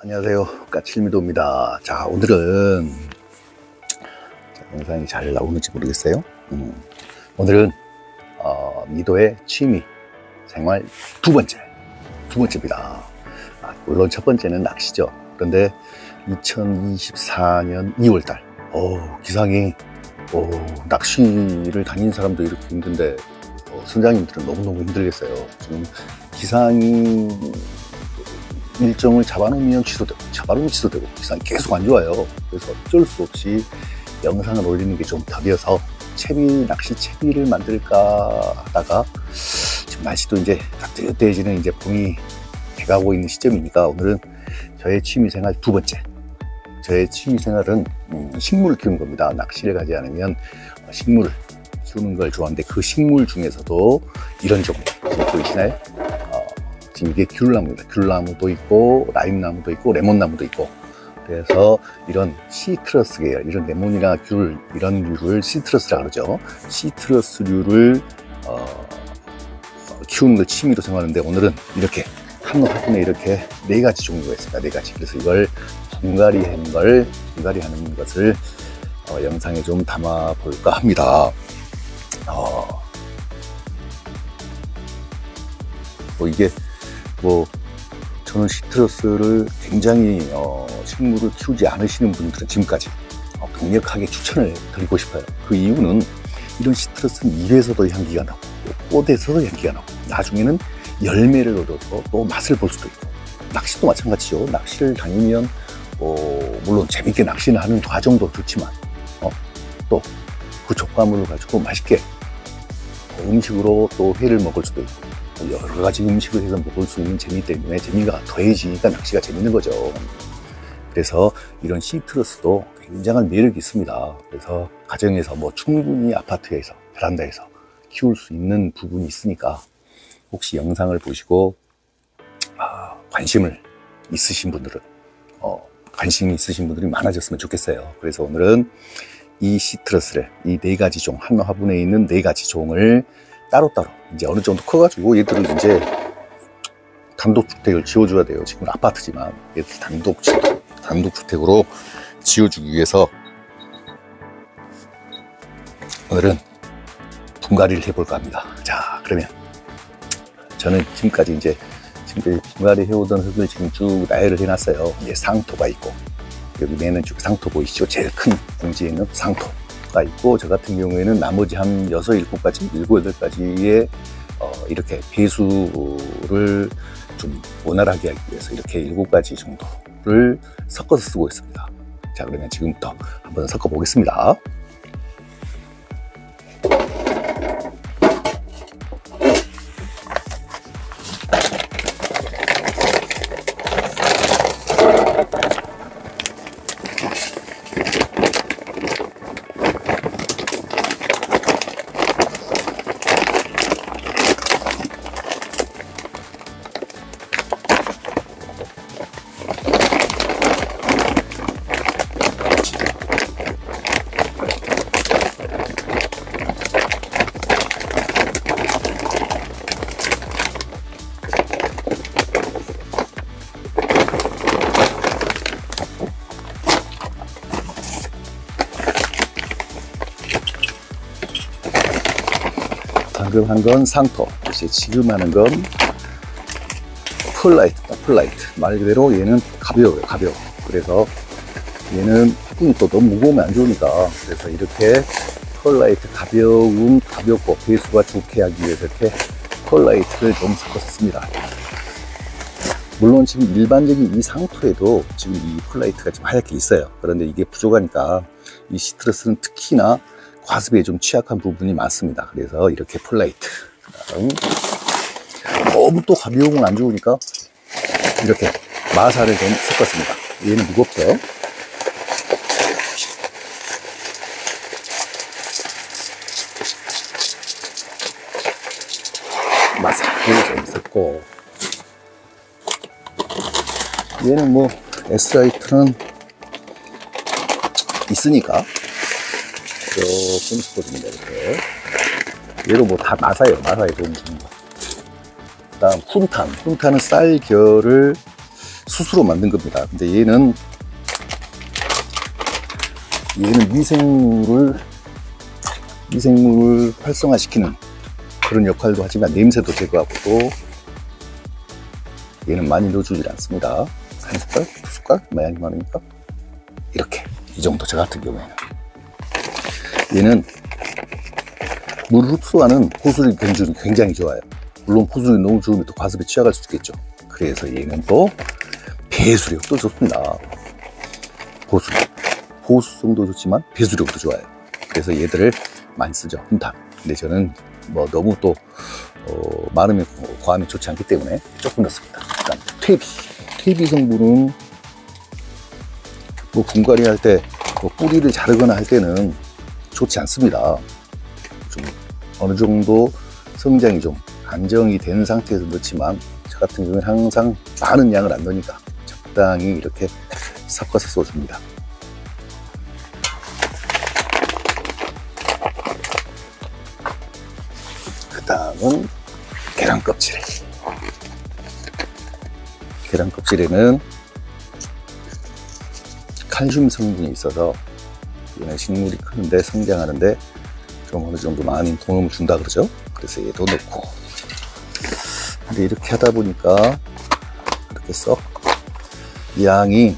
안녕하세요, 까칠미도입니다. 자, 오늘은 영상이 잘 나오는지 모르겠어요. 오늘은 미도의 취미 생활 두 번째입니다. 물론 첫 번째는 낚시죠. 그런데 2024년 2월달 기상이 낚시를 다니는 사람도 이렇게 힘든데 선장님들은 너무너무 힘들겠어요. 지금 기상이 일정을 잡아놓으면 취소되고 기상이 계속 안 좋아요. 그래서 어쩔 수 없이 영상을 올리는 게 좀 더뎌서 낚시 채비를 만들까 하다가 지금 날씨도 이제 따뜻해지는 이제 봄이 돼가고 있는 시점이니까 오늘은 저의 취미생활 두 번째. 저의 취미생활은 식물을 키우는 겁니다. 낚시를 가지 않으면 식물을 키우는 걸 좋아하는데 그 식물 중에서도 이런 종류 지금 보이시나요? 지금 이게 귤나무입니다. 귤나무도 있고 라임나무도 있고 레몬나무도 있고, 그래서 이런 시트러스 계열, 이런 레몬이나 귤 이런 류를 시트러스라고 그러죠. 시트러스류를 키우는 걸 취미로 생각하는데 오늘은 이렇게 한 화분에 이렇게 4가지 종류가 있습니다. 4가지. 그래서 이걸 분갈이 하는 것을 영상에 좀 담아 볼까 합니다. 이게 저는 시트러스를 굉장히 식물을 키우지 않으시는 분들은 지금까지 강력하게 추천을 드리고 싶어요. 그 이유는 이런 시트러스는 잎에서도 향기가 나고 꽃에서도 향기가 나고 나중에는 열매를 얻어서 또 맛을 볼 수도 있고, 낚시도 마찬가지죠. 낚시를 다니면 물론 재밌게 낚시를 하는 과정도 좋지만 또 그 촉감을 가지고 맛있게 음식으로 또 회를 먹을 수도 있고 여러 가지 음식을 해서 먹을 수 있는 재미 때문에 재미가 더해지니까 낚시가 재밌는 거죠. 그래서 이런 시트러스도 굉장한 매력이 있습니다. 그래서 가정에서 충분히 아파트에서 베란다에서 키울 수 있는 부분이 있으니까 혹시 영상을 보시고 관심이 있으신 분들이 많아졌으면 좋겠어요. 그래서 오늘은 이 시트러스를 이 4가지 종, 한 화분에 있는 4가지 종을 따로따로 이제 어느 정도 커가지고 얘들은 이제 단독주택을 지어줘야 돼요. 지금 아파트지만 얘들 단독주택으로 지어주기 위해서 오늘은 분갈이를 해볼까 합니다. 자, 그러면 저는 지금까지 분갈이 해오던 흙을 지금 쭉 나열을 해놨어요. 이제 상토가 있고, 여기 맨은 쭉 상토 보이시죠? 제일 큰 봉지에는 상토가 있고, 저 같은 경우에는 나머지 한 6, 7가지, 7, 8가지의 이렇게 배수를 좀 원활하게 하기 위해서 이렇게 7가지 정도를 섞어서 쓰고 있습니다. 자, 그러면 지금부터 한번 섞어 보겠습니다. 방금 한 건 상토, 지금 하는 건 펄라이트다. 펄라이트 말 그대로 얘는 가벼워요. 그래서 얘는 화분이 또 너무 무거우면 안 좋으니까, 그래서 이렇게 펄라이트 가볍고 배수가 좋게 하기 위해서 이렇게 펄라이트를 좀 섞어서 씁니다. 물론 지금 일반적인 이 상토에도 지금 이 펄라이트가 좀 하얗게 있어요. 그런데 이게 부족하니까 이 시트러스는 특히나 과습에 좀 취약한 부분이 많습니다. 그래서 이렇게 펄라이트, 너무 또 가벼우면 안 좋으니까 이렇게 마사를 좀 섞었습니다. 얘는 무겁죠. 마사를 좀 섞고, 얘는 S라이트는 있으니까 조금 섞어줍니다. 이렇게 얘도 다 마사예요. 마사에 도움 줍니다. 다음 훈탄은 쌀결을 스스로 만든 겁니다. 근데 얘는 미생물을 활성화시키는 그런 역할도 하지만 냄새도 제거하고, 또 얘는 많이 넣어주질 않습니다. 한 숟갈, 두 숟갈, 마양이 많으니까 이렇게, 이 정도. 저 같은 경우에는 얘는 물을 흡수하는 포수리 변주는 굉장히 좋아요. 물론 포수리 너무 좋으면 또 과습에 취약할 수 있겠죠. 그래서 얘는 또 배수력도 좋습니다. 보수성도 좋지만 배수력도 좋아요. 그래서 얘들을 많이 쓰죠. 훈탕. 근데 저는 뭐 너무 또 많으면 과하면 좋지 않기 때문에 조금 넣습니다. 일단 퇴비 성분은 뭐 분갈이 할 때 뭐 뿌리를 자르거나 할 때는 좋지 않습니다. 좀 어느 정도 성장이 좀 안정이 된 상태에서 넣지만, 저 같은 경우는 항상 많은 양을 안 넣으니까 적당히 이렇게 섞어서 써줍니다. 그 다음은 계란 껍질. 계란 껍질에는 칼슘 성분이 있어서 얘는 식물이 크는데, 성장하는데 좀 어느 정도 많이 도움을 준다 그러죠. 그래서 얘도 넣고. 근데 이렇게 하다 보니까 이렇게 썩 이 양이,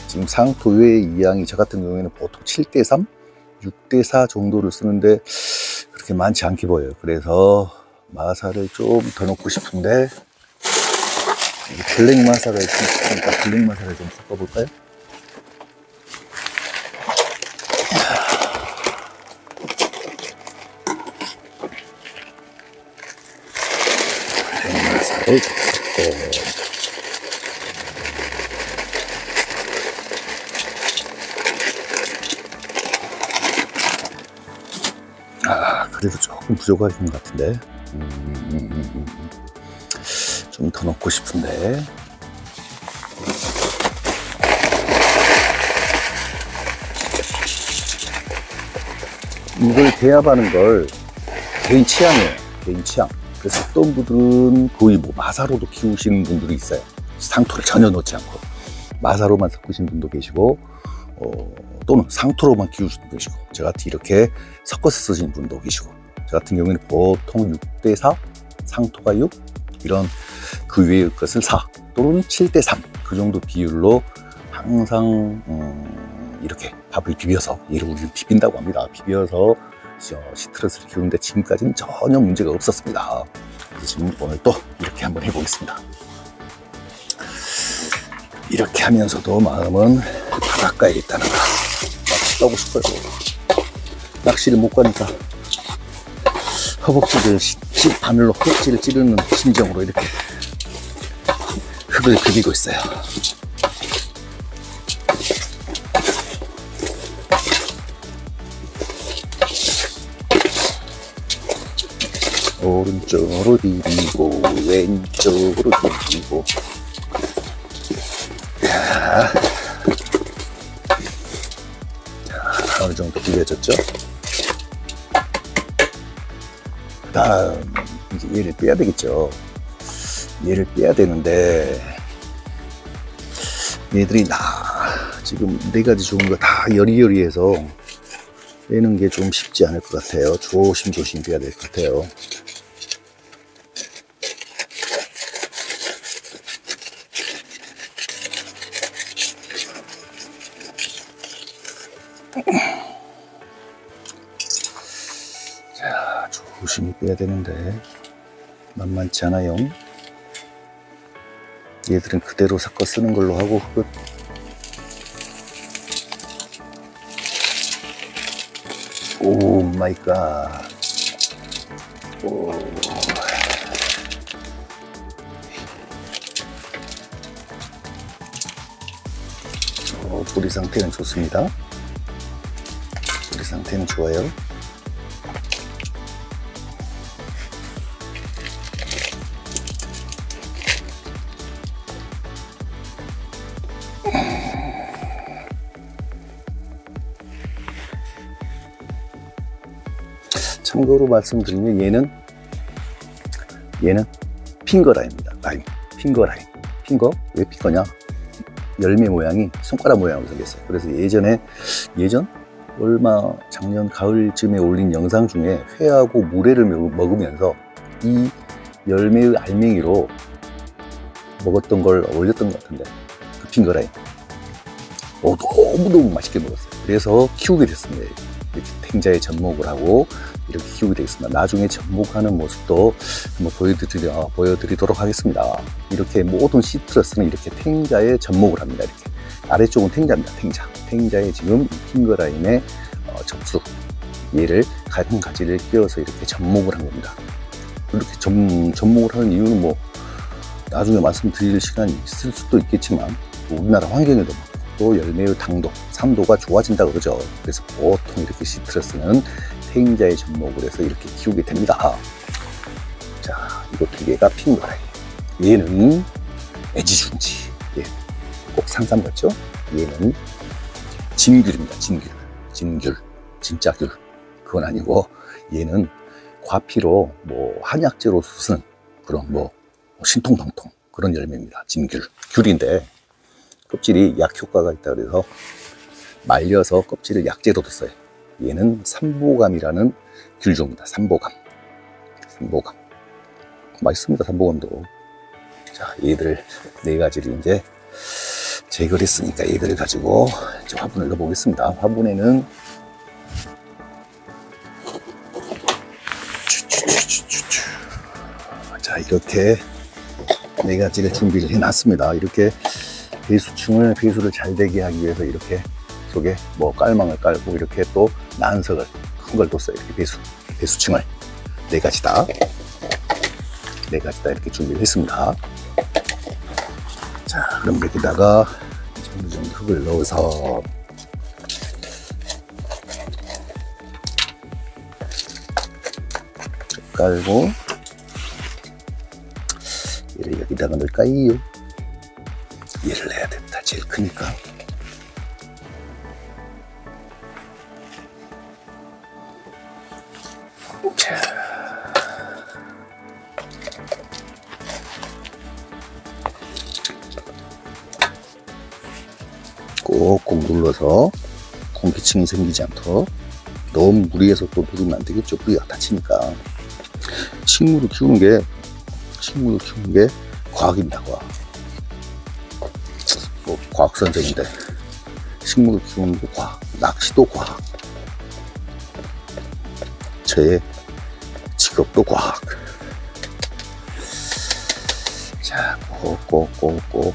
지금 상토의 이 양이 저 같은 경우에는 보통 7:3, 6:4 정도를 쓰는데 그렇게 많지 않게 보여요. 그래서 마사를 좀 더 넣고 싶은데, 블랙 마사가 있으니까 블랙 마사를 좀 섞어볼까요? 블랙 마사를 좀 섞고. 그래도 조금 부족하신 것 같은데, 좀 더 넣고 싶은데. 이걸 배합하는 걸 개인 취향이에요. 개인 취향. 그래서 어떤 분들은 거의 뭐 마사로도 키우시는 분들이 있어요. 상토를 전혀 넣지 않고 마사로만 섞으신 분도 계시고, 또는 상토로만 키우시는 분도 계시고, 저 같이 이렇게 섞어서 쓰시는 분도 계시고, 저 같은 경우에는 보통 6:4, 상토가 6, 이런 그 외의 것을 4 또는 7:3 그 정도 비율로 항상 이렇게 밥을 비벼서, 얘를 우리는 비빈다고 합니다. 비벼서 시트러스를 키우는데 지금까지는 전혀 문제가 없었습니다. 그래서 지금 오늘 또 이렇게 한번 해보겠습니다. 이렇게 하면서도 마음은 바닷가야겠다는 거. 낚시 가고 싶어요. 낚시를 못 가니까 허벅지를 바늘로 허벅지를 찌르는 심정으로 이렇게 흙을 그리고 있어요. 오른쪽으로 디디고 왼쪽으로 디디고. 자, 어느 정도 비벼졌죠? 그 다음 이제 얘를 빼야 되겠죠. 얘를 빼야 되는데, 얘들이 지금 4가지 좋은 거 다 여리여리해서 빼는 게 좀 쉽지 않을 것 같아요. 조심조심 빼야 될 것 같아요. 자, 조심히 빼야 되는데 만만치 않아요. 얘들은 그대로 섞어 쓰는 걸로 하고 끝. 오 마이 갓. 오. 뿌리 상태는 좋습니다. 뿌리 상태는 좋아요. 참고로 말씀드리면 얘는 핑거라인입니다. 라인, 핑거라인. 핀 거? 왜 핀 거냐? 열매 모양이 손가락 모양으로 생겼어요. 그래서 작년 가을쯤에 올린 영상 중에 회하고 물회를 먹으면서 이 열매의 알맹이로 먹었던 걸 올렸던 것 같은데, 그 핑거라인. 너무너무 맛있게 먹었어요. 그래서 키우게 됐습니다. 이렇게 탱자에 접목을 하고 이렇게 키우게 되겠습니다. 나중에 접목하는 모습도 한번 보여드리도록 하겠습니다. 이렇게 모든 시트러스는 이렇게 탱자에 접목을 합니다. 이렇게 아래쪽은 탱자입니다. 탱자에 지금 이 핑거라인에 접수, 얘를 한 가지를 끼워서 이렇게 접목을 한 겁니다. 이렇게 접목을 하는 이유는 뭐 나중에 말씀드릴 시간이 있을 수도 있겠지만, 우리나라 환경에도 또 열매의 당도, 산도가 좋아진다 그러죠. 그래서 보통 이렇게 시트러스는 탱자에 접목을 해서 이렇게 키우게 됩니다. 자, 이거 두 개가 핑거라인. 얘는 애지중지. 예, 꼭 상삼 같죠? 얘는 진귤입니다. 진귤. 진짜 귤. 그건 아니고, 얘는 과피로 뭐 한약재로 쓰는 그런 뭐 신통방통 그런 열매입니다. 진귤. 귤인데 껍질이 약 효과가 있다 그래서 말려서 껍질을 약재로도 써요. 얘는 삼보감이라는 귤종입니다. 삼보감. 맛있습니다. 삼보감도. 자, 얘들 네 가지를 이제 제거를 했으니까 얘들을 가지고 이제 화분을 넣어 보겠습니다. 화분에는 자, 이렇게 네 가지를 준비를 해 놨습니다. 이렇게 배수를 잘 되게 하기 위해서 이렇게 속에 뭐 깔망을 깔고, 이렇게 또 난석을 큰 걸 뒀어요. 이렇게 배수층을 네 가지다 이렇게 준비를 했습니다. 자, 그럼 여기다가 어느 정도 흙을 넣어서 깔고, 얘를 여기다가 넣을까요? 얘를 내야 된다. 제일 크니까. 자, 꼭꼭 눌러서 공기층이 생기지 않도록. 너무 무리해서 또 누르면 안 되겠죠. 뿌리가 다치니까. 식물을 키우는 게 과학입니다. 뭐 과학 선생인데, 식물을 키우는 거 과학, 낚시도 과학, 저의 직업도 과학. 자, 꼭꼭꼭꼭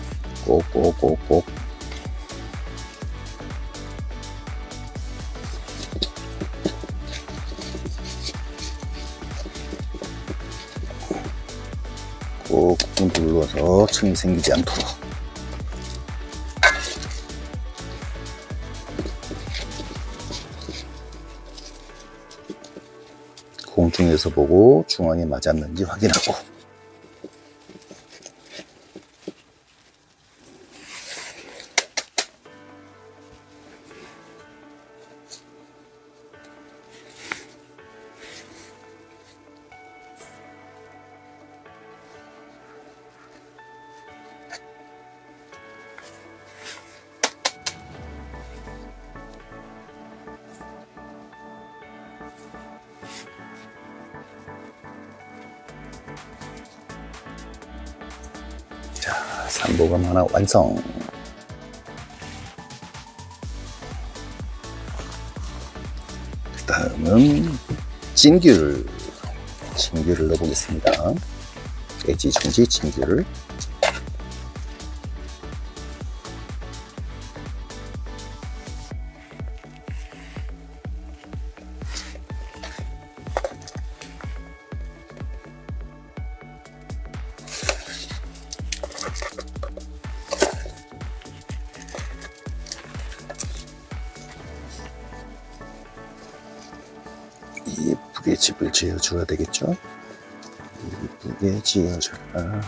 꾹꾹 눌러서 층이 생기지 않도록. 공중에서 보고 중앙에 맞았는지 확인하고. 자, 삼보감 하나 완성. 그 다음은 진귤을 넣어보겠습니다. 애지중지 진귤을. 예쁘게 집을 지어줘야 되겠죠? 예쁘게 지어줘라.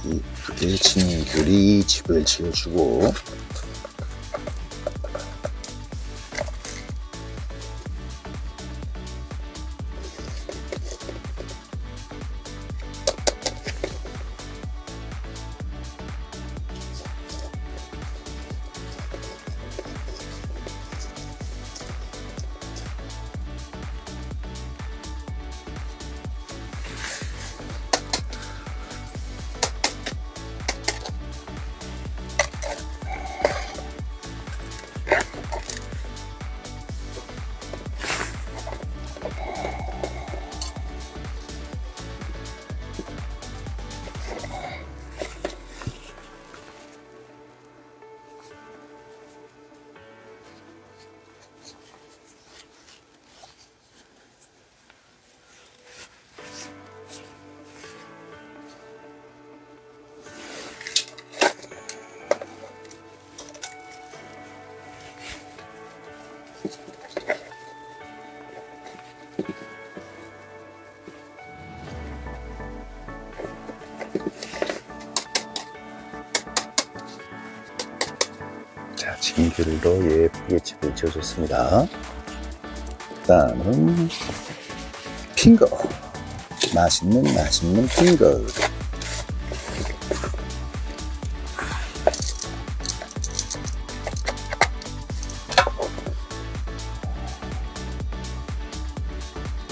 예쁘게 진귤이 집을 지어주고, 자, 징귤로 예쁘게 집을 지어줬습니다. 그 다음은 핑거. 맛있는 핑거.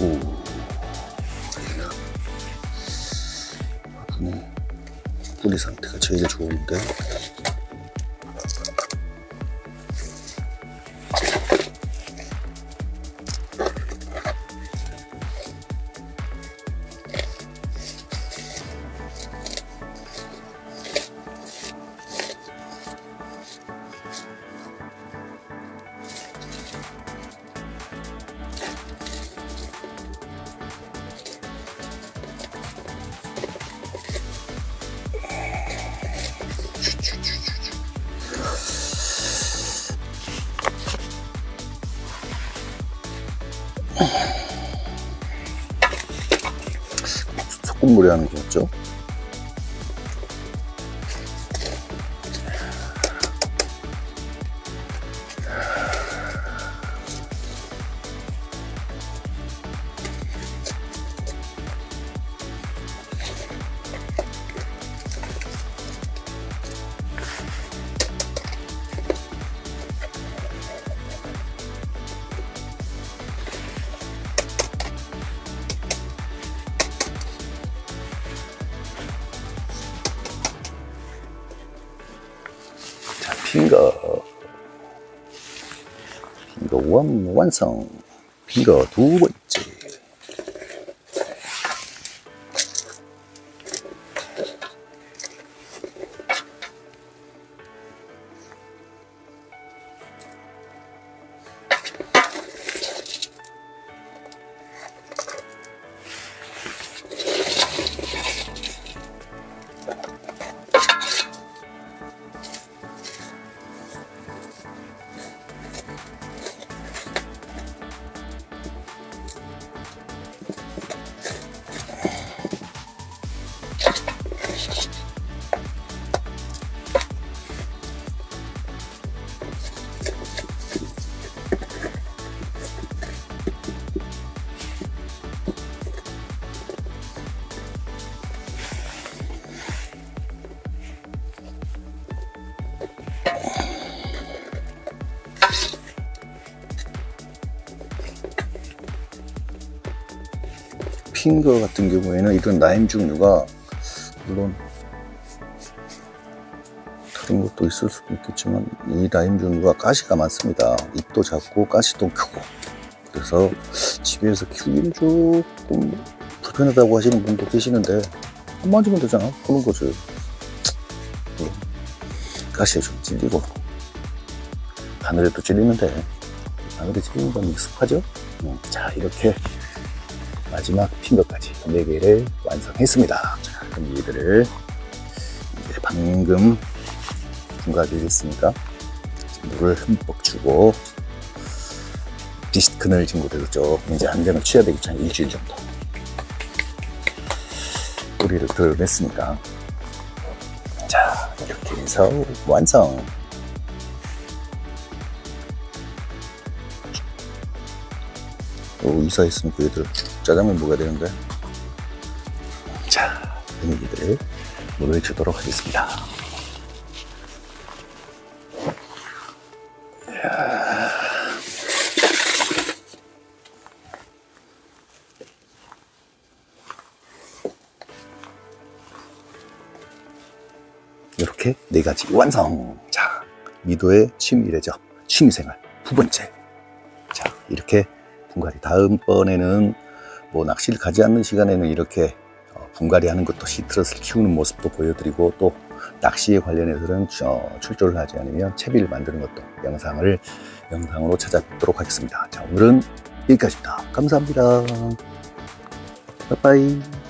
오, 뿌리 상태가 제일 좋은데. 소금물에 하는 거였죠. 핑거 완성. 핑거 두 번째. 핑거 같은 경우에는 이런 라임 종류가 물론 다른 것도 있을 수도 있겠지만 이 라임 종류가 가시가 많습니다. 잎도 작고 가시도 크고, 그래서 집에서 키우기는 조금 불편하다고 하시는 분도 계시는데 한 만지면 되잖아. 그런 거지. 가시에 좀 찔리고 바늘에도 찔리는데 바늘에 찔리는 건 익숙하죠. 자, 이렇게 마지막 핑거까지 4개를 완성했습니다. 자, 그럼 얘들을 이제 방금 분갈이를 했으니까 물을 흠뻑 주고 그늘 친구들도 조금 이제 안 되면 취해야 되겠죠. 한 일주일 정도. 뿌리를 드러냈으니까. 자, 이렇게 해서 완성. 이사했으니까 얘들 짜장면 먹어야 되는데. 자, 얘들 물을 주도록 하겠습니다. 이렇게 4가지 완성. 자, 미도의 취미래죠. 취미생활 두 번째. 자, 이렇게 분갈이. 다음번에는 뭐 낚시를 가지 않는 시간에는 이렇게 분갈이 하는 것도 시트러스를 키우는 모습도 보여드리고, 또 낚시에 관련해서는 출조를 하지 않으면 채비를 만드는 것도 영상으로 찾아뵙도록 하겠습니다. 자, 오늘은 여기까지입니다. 감사합니다. 빠이빠이.